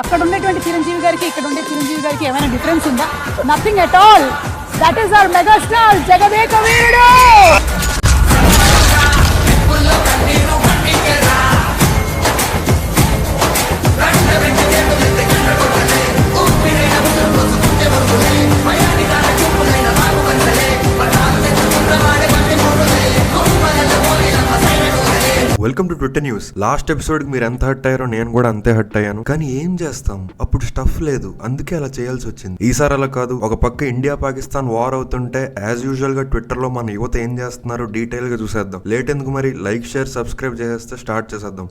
అక్కడ ఉన్నటువంటి చిరంజీవి గారికి ఇక్కడ ఉండే చిరంజీవి గారికి ఏమైనా డిఫరెన్స్ ఉందా? Nothing at all. That is our megastar Jagadeka Veerudu. Welcome to Twitter news. Last episode కి మీరు ఎంత హర్ట్ అయ్యారో నేను కూడా అంతే హర్ట్ అయ్యాను. కానీ ఏం చేస్తాం, అప్పుడు స్టఫ్ లేదు, అందుకే అలా చేయాల్సి వచ్చింది. ఈసారి అలా కాదు. ఒక పక్క ఇండియా పాకిస్తాన్ వార్ అవుతుంటే యాజ్ యూజువల్ గా ట్విట్టర్ లో మన యువత ఏం చేస్తున్నారో డీటెయిల్ గా చూసేద్దాం. లేట్ ఎందుకు మరి, లైక్ షేర్ సబ్స్క్రైబ్ చేసేస్తే స్టార్ట్ చేసేద్దాం.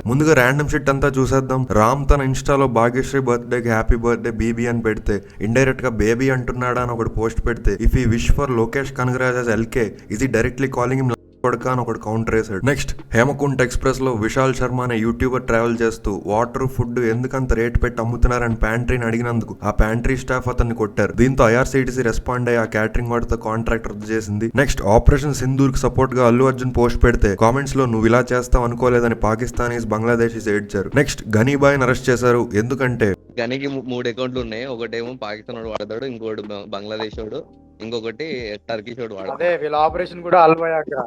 ముందుగా ర్యాండమ్ షిట్ అంతా చూసేద్దాం. రామ్ తన ఇన్స్టాలో భాగ్యశ్రీ బర్త్డేకి హ్యాపీ బర్త్డే బీబీ అని పెడితే ఇండైరెక్ట్ గా బేబీ అంటున్నాడా అని ఒకటి పోస్ట్ పెడితే, ఇఫ్ ఈ wish for Lokesh Kanagaraj as LK is directly calling him కొడక అని ఒకటి కౌంటర్ వేసాడు. నెక్స్ట్ హేమకుంట్ ఎక్స్ప్రెస్ లో విశాల్ శర్మ అనే యూట్యూబర్ ట్రావెల్ చేస్తూ వాటర్ ఫుడ్ ఎందుకంత రేట్ పెట్టి అమ్ముతున్నారని ప్యాంట్రీని అడిగినందుకు ఆ ప్యాంట్రీ స్టాఫ్ అతన్ని కొట్టారు. దీంతో ఐఆర్సీటీసీ రెస్పాండ్ అయ్యి ఆ క్యాటరింగ్ వాడితో కాంట్రాక్ట్ రద్దు చేసింది. నెక్స్ట్ ఆపరేషన్ సింధూర్ కి సపోర్ట్ గా అల్లు అర్జున్ పోస్ట్ పెడితే కామెంట్స్ లో నువ్వు ఇలా చేస్తావు అనుకోలేదని పాకిస్తానీస్ బంగ్లాదేశీస్ ఏడ్చారు. నెక్స్ట్ గనీబాయ్ని అరెస్ట్ చేశారు. ఎందుకంటే గనికి 3 అకౌంట్లు ఉన్నాయి. ఒకటేమో పాకిస్తాన్ వాడు వాడతాడు, ఇంకోటి బంగ్లాదేశ్ వాడు, ఇంకొకటి టర్కీ వాడు వాడతాడు. అదే వీళ్ళ ఆపరేషన్ కూడా అల్వయాగ్రా.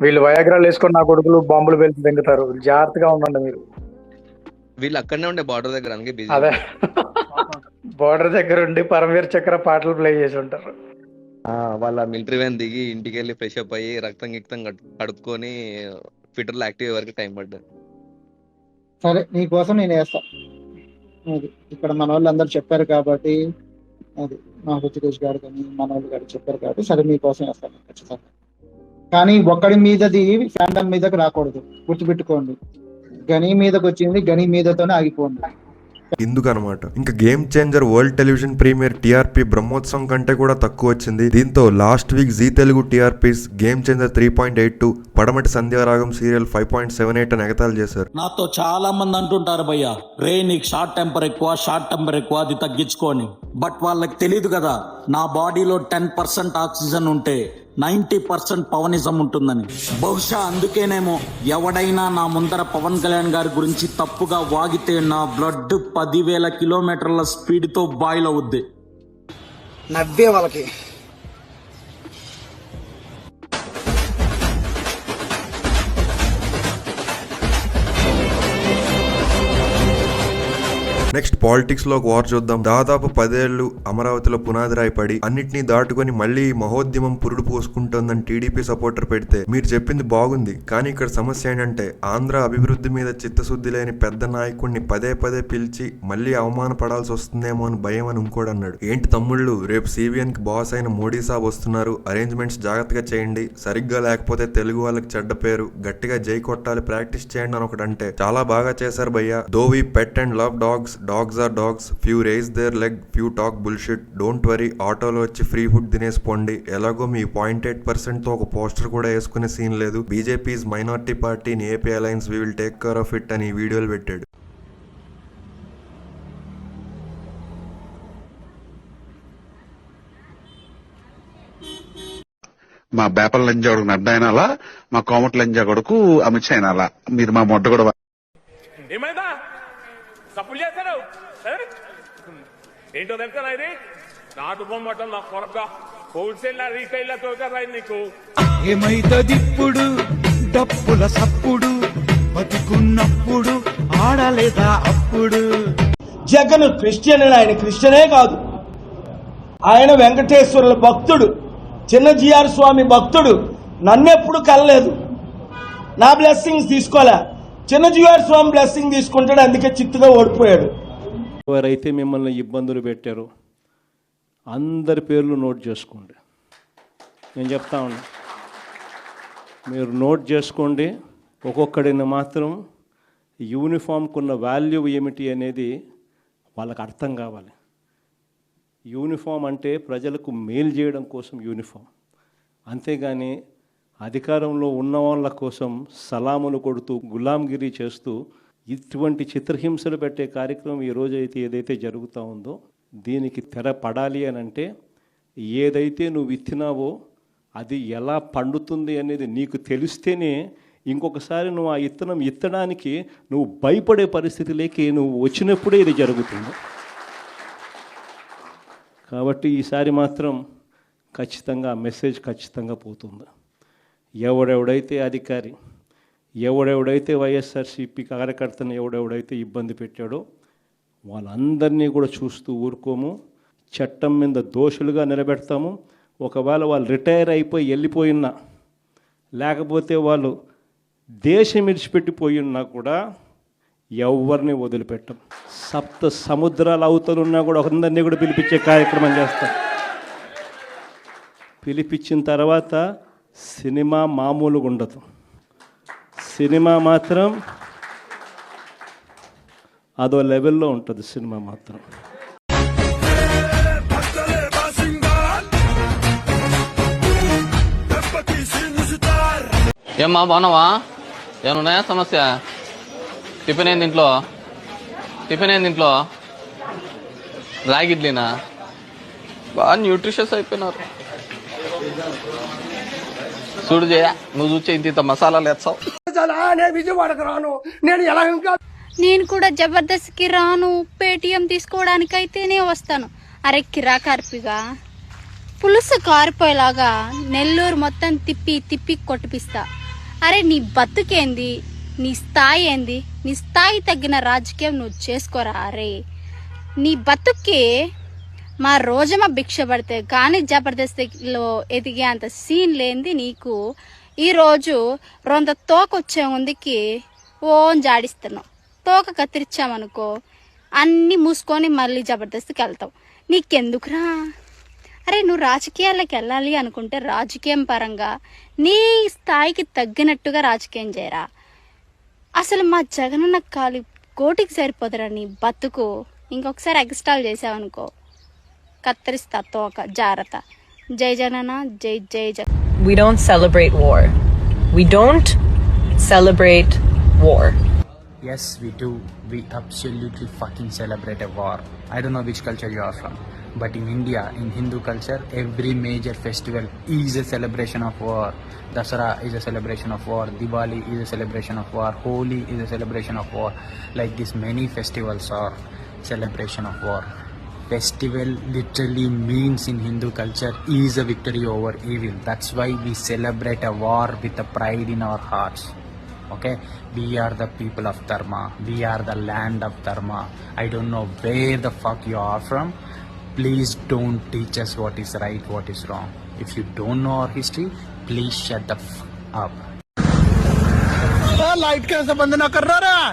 వీళ్ళు వయాగ్రాలు వేసుకొని నా కొడుకులు బాంబులు పెళ్లి తెంగుతారు. జాగ్రత్తగా ఉండండి మీరు. వీళ్ళు అక్కడనే ఉండే బార్డర్ దగ్గర, అందుకే బిజీ. అదే బోర్డర్ దగ్గర ఉండి పరమవీర్ చక్ర పాటలు ప్లే చేసి ఉంటారు. వాళ్ళ మిలిటరీ వ్యాన్ దిగి ఇంటికి వెళ్ళి ఫ్రెష్ అప్ అయ్యి రక్తం గిక్తం కడుక్కొని ట్విట్టర్ లో యాక్టివ్ వరకు టైం పడ్డది. సరే నీకోసం నేను వేస్తా. అది ఇక్కడ మన వాళ్ళు అందరు చెప్పారు కాబట్టి, అది మా హృతికేష్ గారు కానీ మన వాళ్ళు గారు చెప్పారు కాబట్టి సరే మీకోసం వేస్తాను ఖచ్చితంగా. కానీ ఒక్కడి మీదది ఫ్యాండమ్ మీదకి రాకూడదు, గుర్తుపెట్టుకోండి. గని మీదకి వచ్చింది, గని మీదతోనే ఆగిపోండి. ఇందుకనమాట ఇంకా game changer world television premiere TRP Brahmotsavam కంటే కూడా తక్కువ వచ్చింది. దీంతో last week Zee Telugu TRPs game changer 3.82, Padamati Sandhyaragam serial 5.78 అని ఎగతాలు చేశారు. నాతో చాలా మంది అంటుంటారు భయ్యా, రే నీకు షార్ట్ టెంపర్ ఎక్కువ, అది తగ్గించుకోని. బట్ వాళ్ళకి తెలియదు కదా, నా బాడీలో 10% ఆక్సిజన్ ఉంటే 90% పవనిజం ఉంటుందని. బహుశా అందుకేనేమో ఎవడైనా నా ముందర పవన్ కళ్యాణ్ గారి గురించి తప్పుగా వాగితే నా బ్లడ్ 10,000 కిలోమీటర్ల స్పీడ్ తో బాయిల్ అవుద్ది. నవ్వే వాళ్ళకి నెక్స్ట్ పాలిటిక్స్ లో వార్ చూద్దాం. దాదాపు 10 ఏళ్లు అమరావతిలో పునాది రాయిపడి అన్నిటినీ దాటుకొని మళ్ళీ మహోద్యమం పురుడు పోసుకుంటోందని టీడీపీ సపోర్టర్ పెడితే, మీరు చెప్పింది బాగుంది కానీ ఇక్కడ సమస్య ఏంటంటే ఆంధ్ర అభివృద్ధి మీద చిత్తశుద్ధి లేని పెద్ద నాయకుడిని పదే పదే పిలిచి మళ్ళీ అవమానపడాల్సి వస్తుందేమో అని భయం అని ఇంకోటి అన్నాడు. ఏంటి తమ్ముళ్ళు, రేపు సిబిఎన్ కి బాస్ అయిన మోడీ సాబ్ వస్తున్నారు, అరేంజ్మెంట్స్ జాగ్రత్తగా చేయండి, సరిగ్గా లేకపోతే తెలుగు వాళ్ళకి చెడ్డ పేరు, గట్టిగా జై కొట్టాలి, ప్రాక్టీస్ చేయండి అని ఒకటి అంటే చాలా బాగా చేశారు భయ్యా. Though we pet and love dogs, dogs are dogs, few raise their leg, few talk bullshit, don't worry, ఆటోలో వచ్చి ఫ్రీ ఫుడ్ తినేసిపోండి. ఎలాగో మీ 0.8% తో ఒక పోస్టర్ కూడా వేసుకునే సీన్ లేదు. BJP is minority party in AP alliance, we will take care of it అని వీడియోలు పెట్టాడు. మా బేపల లంజా కొడుకు నడ్డా అయినాలా, మా కోమటి లంజా కొడుకు అమిత్ షా అయినాలా, మీరు మా మొట్ట కూడా ఏమైందా తప్పులు చేశారు ఏంటో తెలుసా ఇది నాటు బొమ్మటం నా కొరగా హోల్సేల్ రీటైల్ తోకరా నీకు ఏమైతదిప్పుడు డప్పుల సప్పుడు బతుకున్నప్పుడు ఆడలేదా అప్పుడు. జగన్ క్రిస్టియన్ అని, ఆయన క్రిస్టియనే కాదు, ఆయన వెంకటేశ్వరుల భక్తుడు, చిన్నజీఆర్ స్వామి భక్తుడు. నన్నెప్పుడు కలలేదు, నా బ్లెస్సింగ్స్ తీసుకోలే, చిన్నజీఆర్ స్వామి బ్లెస్సింగ్ తీసుకుంటాడు, అందుకే చిత్తుగా ఓడిపోయాడు. ఎవరైతే మిమ్మల్ని ఇబ్బందులు పెట్టారో అందరి పేర్లు నోట్ చేసుకోండి. నేను చెప్తా ఉన్నా, మీరు నోట్ చేసుకోండి. ఒక్కొక్కడిని మాత్రం యూనిఫామ్కు ఉన్న వాల్యూ ఏమిటి అనేది వాళ్ళకి అర్థం కావాలి. యూనిఫామ్ అంటే ప్రజలకు మేలు చేయడం కోసం యూనిఫామ్, అంతేగాని అధికారంలో ఉన్న వాళ్ళ కోసం సలాములు కొడుతూ గులాంగిరి చేస్తూ ఇటువంటి చిత్రహింసలు పెట్టే కార్యక్రమం ఈరోజు అయితే ఏదైతే జరుగుతూ ఉందో దీనికి తెర పడాలి అని అంటే ఏదైతే నువ్వు విత్తినావో అది ఎలా పండుతుంది అనేది నీకు తెలిస్తేనే ఇంకొకసారి నువ్వు ఆ ఇత్తనం ఇత్తడానికి నువ్వు భయపడే పరిస్థితిలోకి నువ్వు వచ్చినప్పుడే ఇది జరుగుతుంది. కాబట్టి ఈసారి మాత్రం ఖచ్చితంగా మెసేజ్ ఖచ్చితంగా పోతుంది. ఎవడెవడైతే అధికారి, ఎవడెవడైతే వైఎస్ఆర్సీపీ కార్యకర్తను ఎవడెవడైతే ఇబ్బంది పెట్టాడో వాళ్ళందరినీ కూడా చూస్తూ ఊరుకోము. చట్టం మీద దోషులుగా నిలబెడతాము. ఒకవేళ వాళ్ళు రిటైర్ అయిపోయి వెళ్ళిపోయినా, లేకపోతే వాళ్ళు దేశం విడిచిపెట్టిపోయినా కూడా ఎవరిని వదిలిపెట్టం. సప్త సముద్రాల అవతలున్నా కూడా అందరినీ కూడా పిలిపించే కార్యక్రమం చేస్తాం. పిలిపించిన తర్వాత సినిమా మామూలుగా ఉండదు. సినిమా మాత్రం అదో లెవెల్లో ఉంటుంది. సినిమా మాత్రం ఏమ్మా బాగున్నావా? ఏమన్నాయా సమస్య? టిఫిన్ ఏంది ఇంట్లో? రాగి ఇడ్లీనా? బాగా న్యూట్రిషియస్ అయిపోయినారు. చూడు జయ, నువ్వు చూసే ఇంత మసాలాలు వేస్తావు. నేను కూడా జబర్దస్త్కి రాను, పేటిఎం తీసుకోవడానికైతేనే వస్తాను. అరే కిరా కార్పిగా పులుసు కారిపోయేలాగా నెల్లూరు మొత్తం తిప్పి తిప్పి కొట్టిపిస్తా. అరే నీ బతుకేంది, నీ స్థాయి ఏంది? నీ స్థాయి తగ్గిన రాజకీయం నువ్వు చేసుకోరా. అరే నీ బతుక్కి మా రోజమ్మ భిక్ష పడితే కానీ జబర్దస్తిలో ఎదిగే అంత సీన్ లేనిది నీకు ఈరోజు రొంత తోకొచ్చే ముందుకి ఓన్ జాడిస్తున్నావు. తోక కత్తిరించామనుకో అన్నీ మూసుకొని మళ్ళీ జబర్దస్తికి వెళ్తావు. నీకెందుకురా? అరే నువ్వు రాజకీయాలకు వెళ్ళాలి అనుకుంటే రాజకీయం పరంగా నీ స్థాయికి తగ్గినట్టుగా రాజకీయం చేయరా. అసలు మా జగనన్న కాలి కోటికి సరిపోదురా నీ బతుకు. ఇంకొకసారి ఎక్స్టాల్ చేసావనుకో కత్తిరిస్తా తోక. జాగ్రత్త. జై జగనన్న, జై జై Jagan. We don't celebrate war. We don't celebrate war. Yes, we do. We absolutely fucking celebrate a war. I don't know which culture you are from, but in India, in Hindu culture, every major festival is a celebration of war. Dasara is a celebration of war. Diwali is a celebration of war. Holi is a celebration of war. Like this, many festivals are celebration of war. Festival literally means in Hindu culture is a victory over evil. That's why we celebrate a war with a pride in our hearts. Okay, we are the people of Dharma. We are the land of Dharma. I don't know where the fuck you are from. Please don't teach us what is right, what is wrong. If you don't know our history, please shut the fuck up. Light कैसे बंद ना कर रहा है?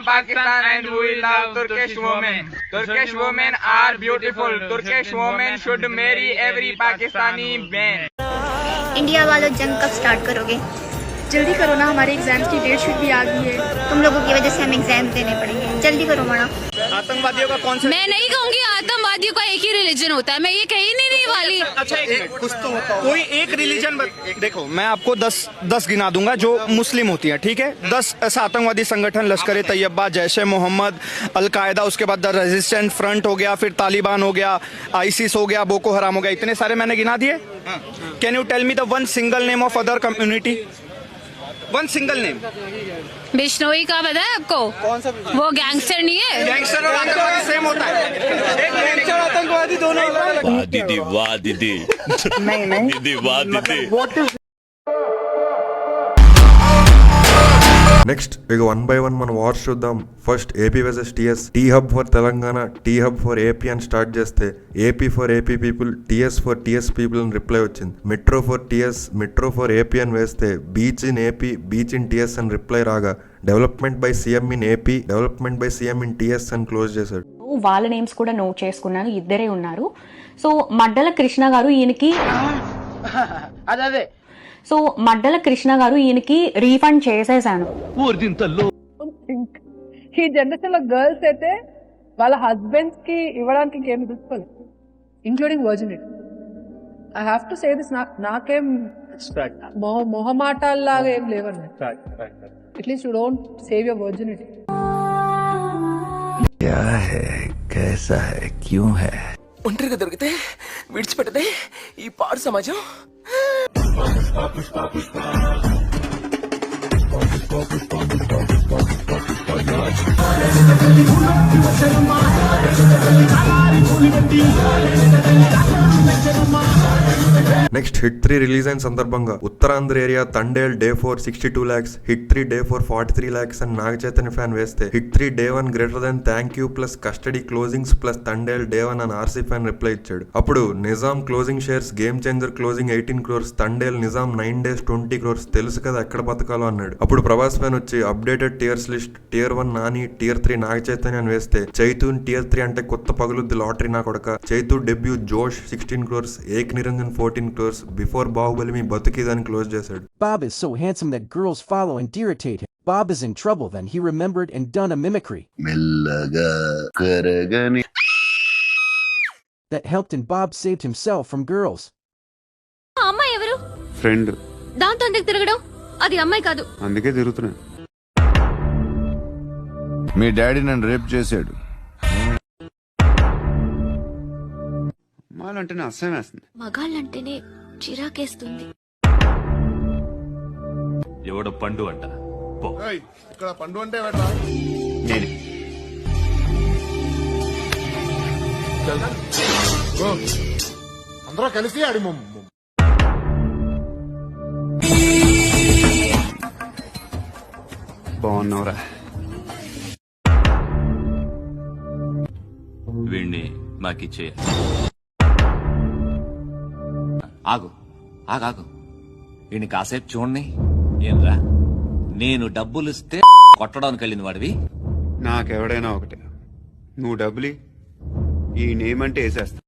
Pakistan and we love Turkish women. Turkish women are beautiful. Turkish women should marry every Pakistani man. India वालों जंग कब start करोगे? जल्दी करो ना, हमारे एग्जाम्स की डेट शीट भी आ गई है। तुम लोगों की वजह से हमें एग्जाम देने पड़ेंगे, जल्दी करो मैडम। आतंकवादियों का कौन सा? मैं नहीं कहूँगी आतंकवादियों का एक ही रिलीजन होता है, मैं ये कही नहीं वाली। अच्छा कुछ तो कोई एक रिलीजन देखो, मैं आपको 10 गिना दूंगा जो मुस्लिम होती है, ठीक है? 10 ऐसा आतंकवादी संगठन, लश्कर ए तैयबा, जैश ए मोहम्मद, अलकायदा, उसके बाद द रेजिस्टेंट फ्रंट हो गया, फिर तालिबान हो गया, आईसिस हो गया, बोको हराम हो गया, इतने सारे मैंने गिना दिए। Can you tell me the one single name of other community? One single name. Bishnoi का पता है आपको? कौन सा? वो गैंगस्टर नहीं है। गैंगस्टर और आतंकवादी सेम होता है। एक गैंगस्टर आतंकवादी दोनों वाह दीदी वाह दीदी नहीं दीदी वाह दीदी। నెక్స్ట్ ఇక 1 by 1 మనం వార్స్ చూద్దాం. First AP versus TS. T hub for Telangana, T hub for AP అని స్టార్ట్ చేస్తే AP for AP people, TS for TS people అని రిప్లై వచ్చింది. Metro for TS, metro for AP అని వేస్తే beach in AP, beach in TS అని reply రాగా development by CM in AP, development by CM in TS అని close చేశాడు. వాళ్ళ names కూడా నోట్ చేసుకున్నాను, ఇద్దరే ఉన్నారు. సో మడ్డల కృష్ణ గారు ఈయనకి అదే సో మడ్డల కృష్ణ గారు ఈయనకి రీఫండ్ చేసేసాను. ఈ జనరేషన్ లో గర్ల్స్ అయితే వాళ్ళ హస్బెండ్స్ కి ఇవ్వడానికి ఇంకేమి తీసుకోలేదు, including virginity. I have to say this. నాకేం మొహమాటాల్లాగా ఏం లేవండి. At least you don't save your virginity. क्या है, कैसा है, क्यों है? ఒంటరిగా దొరికితే విడిచిపెట్టదే ఈ పాడు సమాజం. నెక్స్ట్ హిట్ 3 రిలీజ్ అయిన సందర్భంగా Uttarandhra area Thandel day 4 62 lakhs, hit 3 day 4 43 lakhs అని నాగ చైతన్య ఫ్యాన్ వేస్తే hit 3 day 1 greater than thank you plus custody closings plus Thandel day 1 అని ఆర్సీ ఫ్యాన్ రిప్లై ఇచ్చాడు. అప్పుడు Nizam closing shares game changer closing 18 crores, Thandel Nizam 9 days 20 crores, తెలుసు కదా ఎక్కడ బతకాలో అన్నాడు. అప్పుడు ప్రభాస్ ఫ్యాన్ వచ్చి updated tiers list, tier 1 Nani, tier 3 Naga Chaitanya అని వేస్తే చైతూన్ టియర్ 3 అంటే కొత్త పగులుద్ది లాటరీ నా కొడక, చైతూ డెబ్యూ జోష్ 16 crores, ఏక్ నిరంజన్ 14 crores, బిఫోర్ బాహుబలి మీ బతుకిదని క్లోజ్ చేశాడు. Bob is so handsome that girls follow and irritate him. Bob is in trouble, then he remembered and done a mimicry that helped, and Bob saved himself from girls. అమ్మాయి ఎవరు? Friend. దాంతో ఎందుకు తిరగడం? అది అమ్మాయి కాదు. అందుకే తిరుగుతున్నా. మీ డాడీ నన్ను రేప్ చేశాడు. మాలంటేనే అసహ్యం వేస్తుంది. మగాళ్ళంటేనే చిరాకేస్తుంది. ఎవడో పండు అంట. ఇక్కడ పండు అంటే నేనే. అందరూ కలిసి ఆడి బాగున్నావురా. వీణ్ణి మాకిచ్చే. ఆగు ఆగాగు, వీణ్ణి కాసేపు చూడండి. ఏంరా, నేను డబ్బులిస్తే కొట్టడానికి వెళ్ళిన వాడివి. నాకెవడైనా ఒకటే, నువ్వు డబ్బులి ఈ నేమ్ అంటే వేసేస్తా.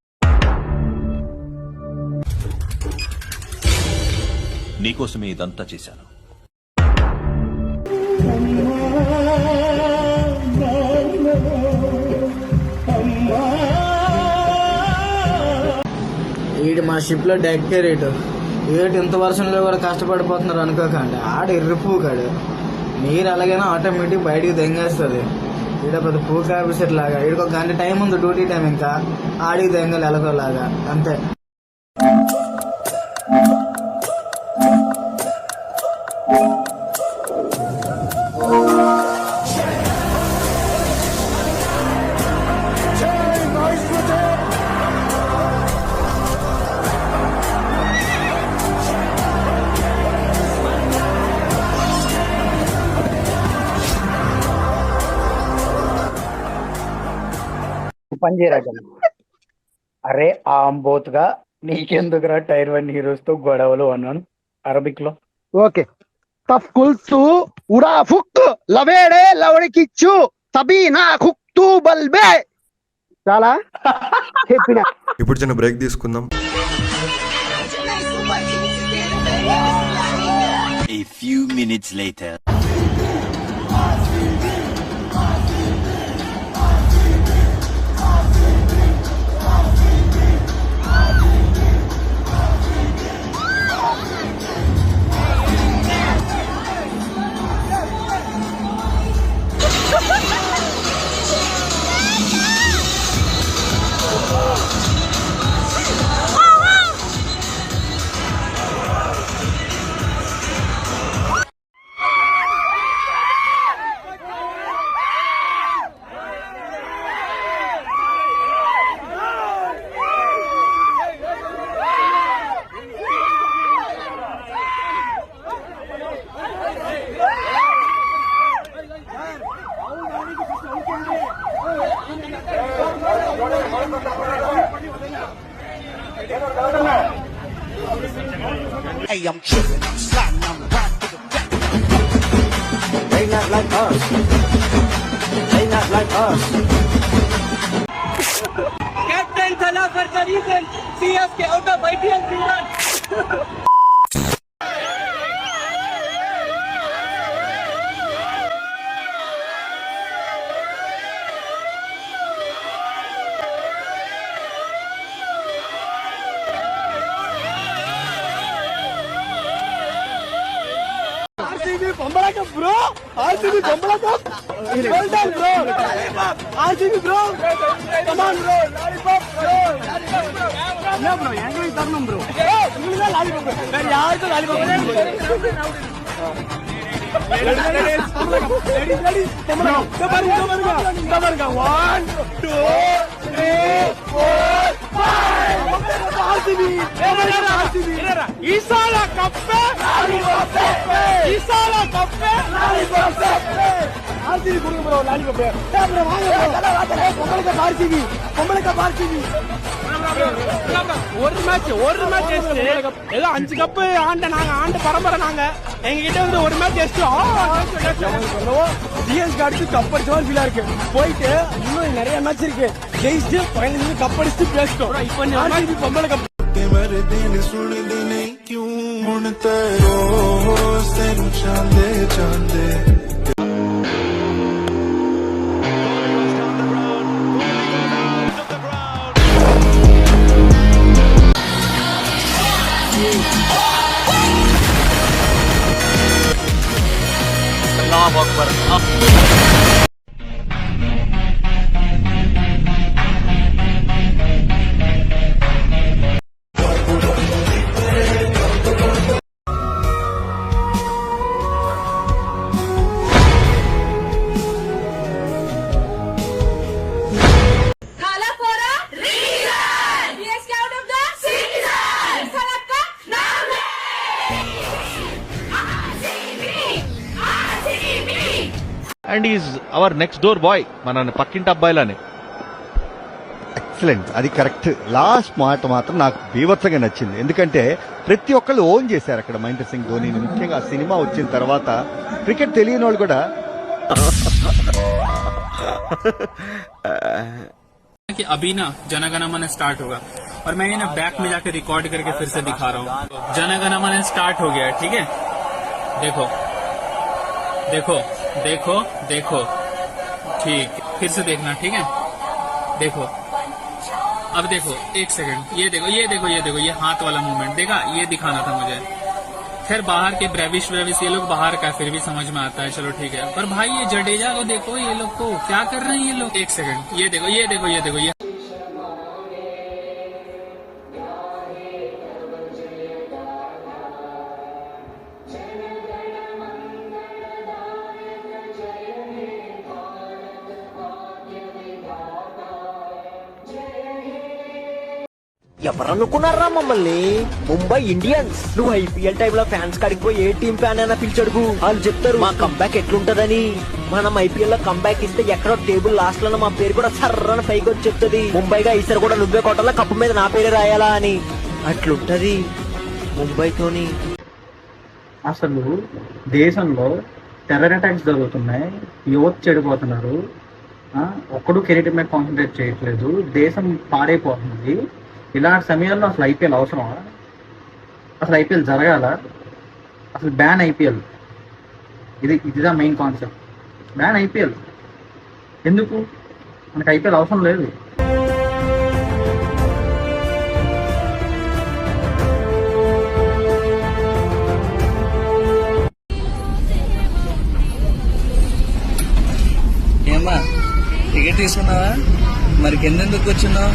నీకోసమే ఇదంతా చేశాను. వీడు మా షిప్ లో డెక్టరేట్ ఏటు ఇంత వర్షంలో కూడా కష్టపడిపోతున్నారు అనుకోకండి. ఆడ ఎర్రి పూకాడు, నీరు అలాగైనా ఆటోమేటిక్ బయటికి దెంగేస్తుంది. ఈడ పెద్ద పూక ఆఫీసర్ లాగా వీడికి ఒక గంట టైం ఉంది డ్యూటీ టైం, ఇంకా ఆడికి దెంగలు ఎలాగోలాగా అంతే. పని చేయరాక. అరే ఆంబోత్గా నీకెందుకురా టైర్ 1 హీరోస్ తో గొడవలు అన్నాను అరబిక్ లో. ఓకే. తఫ్కుల్తు ఉడా ఫుక్ లవేడే లవడికిచ్చు తబీనా ఖుక్తు బల్బే. చాలా చెప్పిన. ఇప్పుడు చిన్న బ్రేక్ తీసుకుందాం. A A few minutes later. Hey, I'm tripping, I'm sliding, I'm right to the back. They not like us. They not like us. Captain Salah for the reason. CSK out of IPL season. RCB Bombala Cup, bro. RCB Bombala Cup. Well done, bro. RCB, bro. Come on, bro. Lollipop, bro. No, bro. Yango is Tarnum, bro. You are lollipop. Man, yaar to lollipop. Ready. Tabarga. 1, 2, 3, 4, 5. RCB. Isala Kappe. Isala Kappe. RCB கொடுங்க bro lollipop. bro வாங்க bro. பொம்பளை cup RCB. ஒரு match test ஏதோ 5 cup ஆண்ட பரம்பரை நாங்க எங்க கிட்ட வந்து ஒரு மேட்ச் டெஸ்ட் சிஎஸ்கே அடுத்து கப் அடிச்ச மாதிரி ஃபீலா இருக்கு. போயிட்டு இன்னும் நிறைய மேட்ச் இருக்கு, ஜெயிச்சு ஃபைனல் கப் அடிச்சு பேசிட்டோம். இப்போ RCB பொம்பளை கப் ਸੁਣਦੇ ਨਹੀਂ ਕਿਉਂ ਹੁਣ ਤਰੋ ਤੈਨੂੰ ਚਾਹੁੰਦੇ अल्लाह अकबर। And is our next door boy, మన పక్కింటి అబ్బాయిలానే. ఎక్సలెంట్, అది కరెక్ట్. లాస్ట్ మాట మాత్రం నాకు బీభత్సంగా నచ్చింది. ఎందుకంటే ప్రతి ఒక్కళ్ళు ఓన్ చేశారు అక్కడ మహేంద్ర సింగ్ ధోనిని. ముఖ్యంగా ఆ సినిమా వచ్చిన తర్వాత క్రికెట్ తెలియని వాళ్ళు కూడా कि अभी ना जनगण मन स्टार्ट होगा और मैं ये ना बैक में जाके रिकॉर्ड करके फिर से दिखा रहा हूँ. जनगण मन स्टार्ट हो गया है, ठीक है. देखो देखो देखो देखो, ठीक, फिर से देखना, ठीक है. देखो अब देखो, एक सेकंड, ये देखो ये देखो ये देखो, ये हाथ वाला मूवमेंट देखा, ये दिखाना था मुझे. खैर बाहर के ब्रेविश ये लोग बाहर का फिर भी समझ में आता है, चलो ठीक है. पर भाई ये जडेजा को देखो, ये लोग को क्या कर रहे हैं ये लोग. एक सेकंड, ये देखो ये देखो ये देखो, ये ఎవరనుకున్నారా మమ్మల్ని? ముంబై ఇండియన్స్. నువ్వు ఐపీఎల్ టైంలో ఫ్యాన్స్ కాడికి పోయి ఏ టీం ఫ్యాన్ అయినా పిలిచడుగు, వాళ్ళు చెప్తారు మా కంబ్యాక్ ఎట్లుంటదని. మనం ఐపీఎల్ లో కంబ్యాక్ ఇస్తే ఎక్కడో టేబుల్ లాస్ట్ లో మా పేరు కూడా సర్రని పైకి వచ్చి చెప్తుంది, ముంబైగా ఈసారి కూడా నువ్వే కొట్టాలా, కప్పు మీద నా పేరే రాయాలా అని. అట్లుంటది ముంబైతోని. అసలు దేశంలో టెర్రర్ అటాక్స్ జరుగుతున్నాయి, యువత చెడిపోతున్నారు, ఒక్కడు కెరీర్ మీద కాన్సన్ట్రేట్ చేయట్లేదు, దేశం పాడైపోతుంది. ఇలాంటి సమయంలో అసలు ఐపీఎల్ అవసరమా? అసలు ఐపీఎల్ జరగాల? అసలు బ్యాన్ ఐపీఎల్, ఇదిదా మెయిన్ కాన్సెప్ట్. బ్యాన్ ఐపీఎల్ ఎందుకు? మనకు ఐపీఎల్ అవసరం లేదు. ఏమ్మా టికెట్ తీసుకున్నావా? మరి కిందెందుకు కూర్చున్నావు?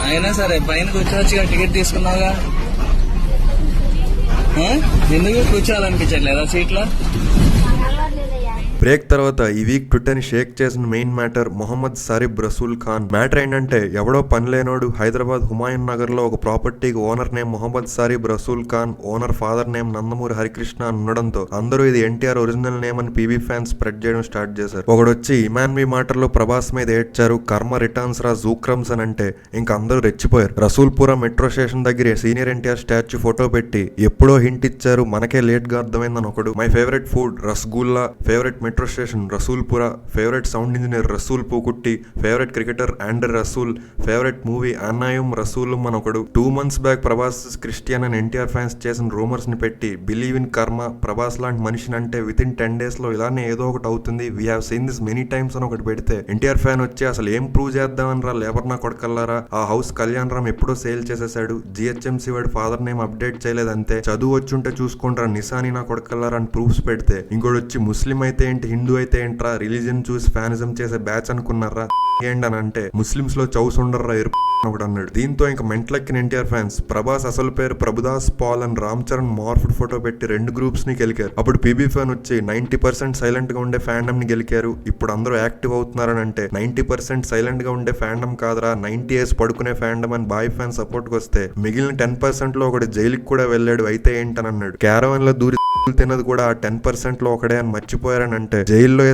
అయినా సరే పైన కూర్చోవచ్చుగా, టికెట్ తీసుకున్నావుగా. ఎందుకు కూర్చోవాలనిపించట్లేదా సీట్లో? బ్రేక్ తర్వాత ఈ వీక్ ట్విట్టర్ని షేక్ చేసిన main matter Mohammed Sarib Rasool Khan. Matter ఏంటంటే, ఎవడో పని లేనోడు హైదరాబాద్ హుమాయూన్ నగర్ లో ఒక ప్రాపర్టీకి owner name Mohammed Sarib Rasool Khan, owner father name Nandamuri Harikrishna అని ఉండడంతో అందరూ ఇది ఎన్టీఆర్ ఒరిజినల్ నేమ్ అని పీబీ ఫ్యాన్స్ స్ప్రెడ్ చేయడం స్టార్ట్ చేశారు. ఒకడొచ్చి ఇమాన్ బి మాటల్లో ప్రభాస్ మీద ఏడ్చారు, కర్మ రిటర్న్స్ రా జూక్రమ్స్ అని అంటే ఇంక అందరూ రెచ్చిపోయారు. రసూల్పుర మెట్రో స్టేషన్ దగ్గర సీనియర్ ఎన్టీఆర్ స్టాచ్యూ ఫోటో పెట్టి ఎప్పుడో హింట్ ఇచ్చారు, మనకే లేట్ గా అర్థమైందని ఒకడు. My favourite food rasgulla, favourite metro station Rasoolpura, favourite sound engineer Rasul Pookutty, favourite cricketer Andre Russell, favourite movie Annayum Rasool అని ఒకడు. 2 months బ్యాక్ ప్రభాస్ క్రిస్టియన్ అని ఎన్టీఆర్ ఫ్యాన్స్ చేసిన రూమర్స్ ని పెట్టి బిలీవ్ ఇన్ కర్మ, ప్రభాస్ లాంటి మనిషిని అంటే విత్ ఇన్ 10 days లో ఇలానే ఏదో ఒకటి అవుతుంది, we have seen this many times అని ఒకటి పెడితే ఎన్టీఆర్ ఫ్యాన్ వచ్చి అసలు ఏం ప్రూవ్ చేద్దామని రా లేబర్ నా కొడకల్లారా, ఆ హౌస్ కళ్యాణ్ రామ్ ఎప్పుడో సేల్ చేసేసాడు, జిహెచ్ఎంసీ వాడు ఫాదర్ నేమ్ అప్డేట్ చేయలేదంతే, చదువు వచ్చుంటే చూసుకుంటారా నిసాని నా కొడకల్లారా అని ప్రూఫ్స్ పెడితే ఇంకోటి వచ్చి ముస్లిం అయితే ఏంటి హిందూ అయితే ఏంట్రా రిలీజియన్ చూసి ఫ్యానిజం చేసే బ్యాచ్ అనుకున్నారా ఏంటని అంటే ముస్లిమ్స్ లో చౌస్ ఉండర్రా ఒకటి అన్నాడు. దీంతో ఇంకా మెంట్లెక్కిన ఎన్టీఆర్ ఫ్యాన్స్ ప్రభాస్ అసలు పేరు ప్రభుదాస్ పాల్ అని రామ్ చరణ్ మార్ఫ్డ్ ఫోటో పెట్టి 2 groups ని గెలికారు. అప్పుడు పీబీ ఫ్యాన్ వచ్చి 90% సైలెంట్ గా ఉండే ఫ్యాండమ్ ని గెలికారు, ఇప్పుడు అందరూ యాక్టివ్ అవుతున్నారని అంటే 90% సైలెంట్ గా ఉండే ఫ్యాండమ్ కాదరా 90 years పడుకునే ఫ్యాండమ్ అని బాయ్ ఫ్యాన్ సపోర్ట్ కి వస్తే మిగిలిన 10% లో ఒకటి జైలుకి కూడా వెళ్ళాడు అయితే ఏంటని అన్నాడు. క్యారవన్ లో దూరి తిన్నది కూడా ఆ 10% లో ఒకడే అని మర్చిపోయారని అంటే జైల్లో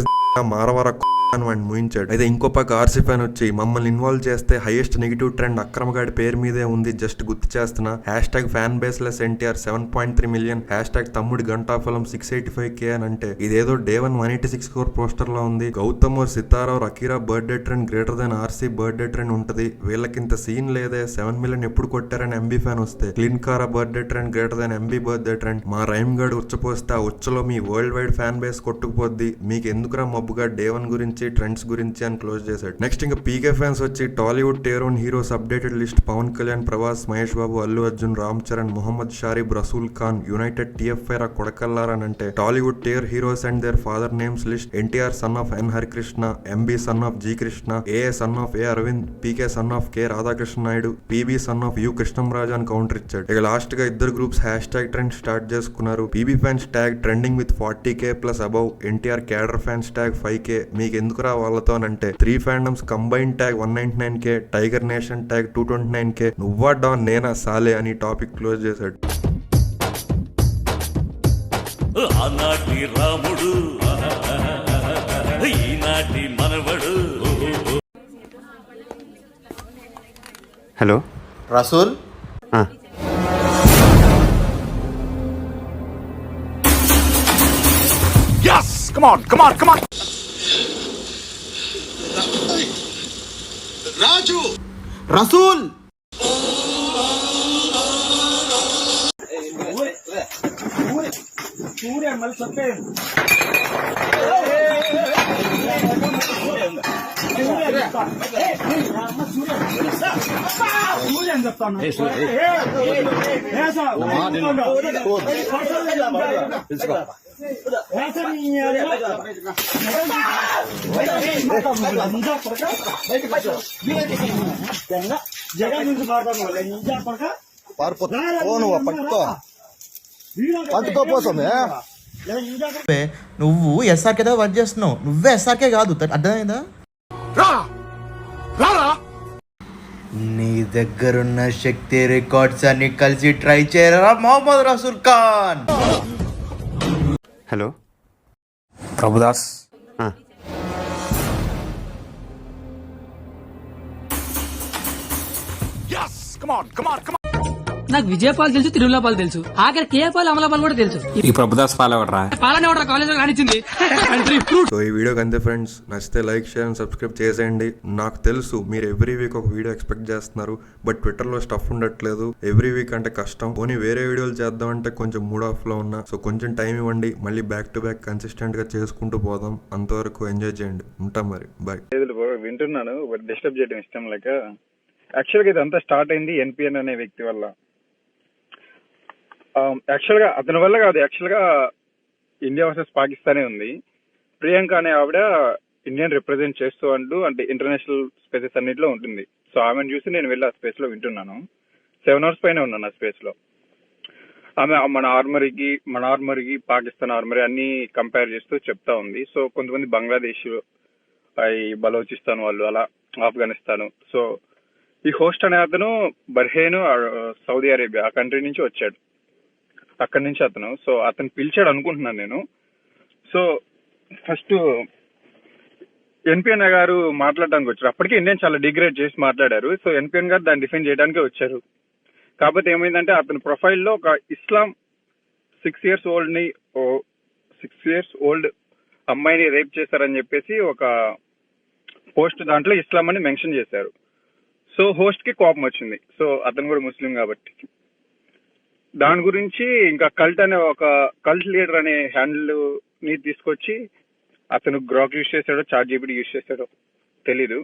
మారవర అని వాడిని ముయించాడు. అయితే ఇంకో పక్క ఆర్సీ ఫ్యాన్ వచ్చి మమ్మల్ని ఇన్వాల్వ్ చేస్తే హైయెస్ట్ నెగిటివ్ ట్రెండ్ అక్రమగాడి పేరు మీదే ఉంది, జస్ట్ గుర్తు చేస్తున్నా, hashtag FANBASELESS NTR 7.3 million, hashtag తమ్ముడి గంటాఫలం 685K అని అంటే ఇదేదో Day 1 186 crore పోస్టర్ లో ఉంది. గౌతమ్ और సితారా और Akira birthday trend greater than RC birthday trend ఉంటది, వీళ్ళకింత సీన్ లేదే, 7 million ఎప్పుడు కొట్టారని ఎంబీ ఫ్యాన్ వస్తే క్లీన్ కారా birthday trend greater than MB birthday trend, మా రైమ్ గడ్ ఉచ్చపోస్తే ఆ ఉచ్చలో మీ వరల్డ్ వైడ్ ఫ్యాన్ బేస్ కొట్టుకుపోద్ది, మీకు ఎందుకురా మబ్బుగా Day 1 గురించి ట్రెండ్స్ గురించి అని క్లోజ్ చేశాడు. నెక్స్ట్ ఇంకా పీకే ఫ్యాన్స్ వచ్చి Tollywood tier one heroes updated list Pawan Kalyan, Prabhas, Mahesh Babu, Allu Arjun, Ram Charan, Mohammed Sharib Rasool Khan, united TFI రా కొడకల్లారా అని అంటే Tollywood tier heroes and their father names list NTR son of N Harikrishna, MB son of G Krishna, AA son of A Aravind, PK son of K Radhakrishna Naidu, PB son of U Krishnamraju అని counter ఇచ్చాడు. ఇక last గా ఇద్దరు groups hashtag trend start చేసుకున్నారు. PB fans tag trending with 40K plus above, NTR cadre fans tag 5K, మీకు ఎందుకురా వాళ్ళతో అంటే 3 fandoms combine tag 199K, tiger nation tag 229K, నువ్వా డాన్ నేనా సాలే అని టాపిక్ క్లోజ్ చేశాడు. ఆనాటి రాముడు ఈనాటి మనవడు. Hello Rasool, yes come on Raju Rasool నువ్వు ఎస్ఆర్కే దగ్గర వర్క్ చేస్తున్నావు, నువ్వే ఎస్ఆర్కే కాదు, అర్థమైందా? నీ దగ్గరున్న శక్తి రికార్డ్స్ అన్ని కలిసి ట్రై చేయరా Mohammed Rasool Khan. Hello Prabhudas, yes come on నాకు విజయపాల్ తెలుసు, తిరుమలపాల్ తెలుసు, ఆఖరి కేపాల్ అమలాపాల్ కూడా తెలుసు. ఈ ప్రభుదాస్ పాలవడరా పాలనే కాలేజ్ లో రానిచ్చింది. సో ఈ వీడియోకి అంతే ఫ్రెండ్స్, నచ్చితే లైక్ షేర్ అండ్ సబ్స్క్రైబ్ చేసేయండి. నాకు తెలుసు మీరు ఎవ్రీ వీక్ ఒక వీడియో ఎక్స్పెక్ట్ చేస్తున్నారు, బట్ ట్విట్టర్లో స్టఫ్ ఉండట్లేదు. ఎవ్రీ వీక్ అంటే కష్టం. పోనీ వేరే వీడియోలు చేద్దామంటే కొంచెం మూడ్ ఆఫ్ లో ఉన్నా. సో కొంచెం టైం ఇవ్వండి, మళ్ళీ బ్యాక్ టు బ్యాక్ కన్సిస్టెంట్ గా చేసుకుంటూ పోదాం. అంతవరకు ఎంజాయ్ చేయండి. ఉంటాం మరి, బాయ్. వింటున్నాను, బట్ డిస్టర్బ్ చేయడం ఇష్టం లేక. యాక్చువల్గా ఇదంతా స్టార్ట్ అయింది ఎన్పిఎన్ అనే వ్యక్తి వల్ల. యాక్చువల్గా అతని వల్ల కాదు, యాక్చువల్గా ఇండియా వర్సెస్ పాకిస్తానే ఉంది. ప్రియాంక అనే ఆవిడ ఇండియన్ రిప్రజెంట్ చేస్తూ అంటే ఇంటర్నేషనల్ స్పేసెస్ అన్నింటిలో ఉంటుంది. సో ఆమెను చూసి నేను వెళ్ళి ఆ స్పేస్ లో వింటున్నాను. 7 hours పైన ఉన్నాను ఆ స్పేస్ లో. ఆమె మన ఆర్మరీకి పాకిస్తాన్ ఆర్మరీ అన్ని కంపేర్ చేస్తూ చెప్తా ఉంది. సో కొంతమంది బంగ్లాదేశ్, బలోచిస్తాన్ వాళ్ళు, అలా ఆఫ్ఘనిస్తాన్. సో ఈ హోస్ట్ అనే అతను బర్హేను, సౌదీ అరేబియా ఆ కంట్రీ నుంచి వచ్చాడు. అక్కడి నుంచి అతను పిలిచాడు అనుకుంటున్నాను నేను. సో ఫస్ట్ ఎన్పిఎన్ గారు మాట్లాడడానికి వచ్చారు. అప్పటికే ఇండియన్ చాలా డిగ్రేడ్ చేసి మాట్లాడారు. సో ఎన్పిఎన్ గారు దాన్ని డిఫెండ్ చేయడానికే వచ్చారు. కాకపోతే ఏమైందంటే అతని ప్రొఫైల్లో ఒక ఇస్లాం 6 years old అమ్మాయిని రేప్ చేశారని చెప్పేసి ఒక పోస్ట్ దాంట్లో ఇస్లాం అని మెన్షన్ చేశారు. సో హోస్ట్ కి కోపం వచ్చింది. సో అతను కూడా ముస్లిం కాబట్టి దాని గురించి ఇంకా కల్ట్ లీడర్ అనే హ్యాండిల్ ని తీసుకొచ్చి అతను గ్రాక్ యూజ్ చేశాడో చాట్ జీపీటీ యూజ్ చేశాడో తెలీదు.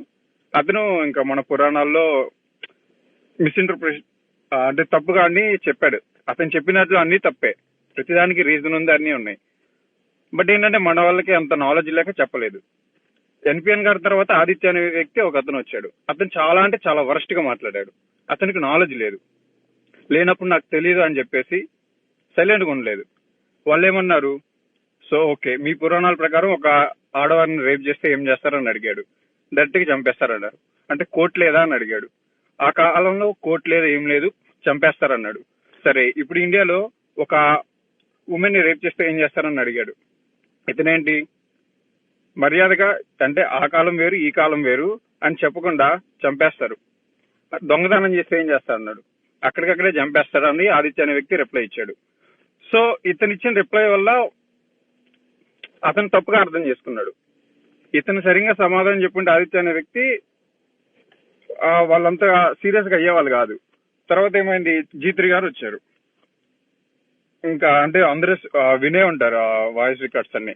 అతను ఇంకా మన పురాణాల్లో మిస్ఇంటర్ప్రిటేషన్ అంటే తప్పుగా అన్ని చెప్పాడు. అతను చెప్పినట్లు అన్ని తప్పే, ప్రతిదానికి రీజన్ ఉంది, అన్ని ఉన్నాయి. బట్ ఏంటంటే మన వాళ్ళకి అంత నాలెడ్జ్ లేక చెప్పలేదు. ఎన్పిఎన్ గారి తర్వాత ఆదిత్య అనే వ్యక్తి ఒక అతను వచ్చాడు. అతను చాలా అంటే చాలా వరస్ట్ గా మాట్లాడాడు. అతనికి నాలెడ్జ్ లేనప్పుడు నాకు తెలియదు అని చెప్పేసి సైలెంట్ గా ఉండలేదు. వాళ్ళు ఏమన్నారు, సో ఓకే మీ పురాణాల ప్రకారం ఒక ఆడవారిని రేప్ చేస్తే ఏం చేస్తారని అడిగాడు. డైరెక్ట్గా చంపేస్తారన్నారు. అంటే కోర్టు లేదా అని అడిగాడు. ఆ కాలంలో కోర్టు లేదు, ఏం లేదు, చంపేస్తారన్నాడు. సరే ఇప్పుడు ఇండియాలో ఒక ఉమెన్ ని రేప్ చేస్తే ఏం చేస్తారని అడిగాడు. ఇతనేంటి మర్యాదగా అంటే ఆ కాలం వేరు ఈ కాలం వేరు అని చెప్పకుండా చంపేస్తారు. దొంగతనం చేస్తే ఏం చేస్తారన్నాడు. అక్కడికక్కడే చంపేస్తారని ఆదిత్య అనే వ్యక్తి రిప్లై ఇచ్చాడు. సో ఇతను ఇచ్చిన రిప్లై వల్ల అతను తప్పుగా అర్థం చేసుకున్నాడు. ఇతను సరిగ్గా సమాధానం చెప్పుంటే ఆదిత్య అనే వ్యక్తి వాళ్ళంతా సీరియస్ గా అయ్యేవాళ్ళు కాదు. తర్వాత ఏమైంది, G3 గారు వచ్చారు. ఇంకా అంటే అందరూ వినే ఉంటారు ఆ వాయిస్ రికార్డ్స్ అన్ని.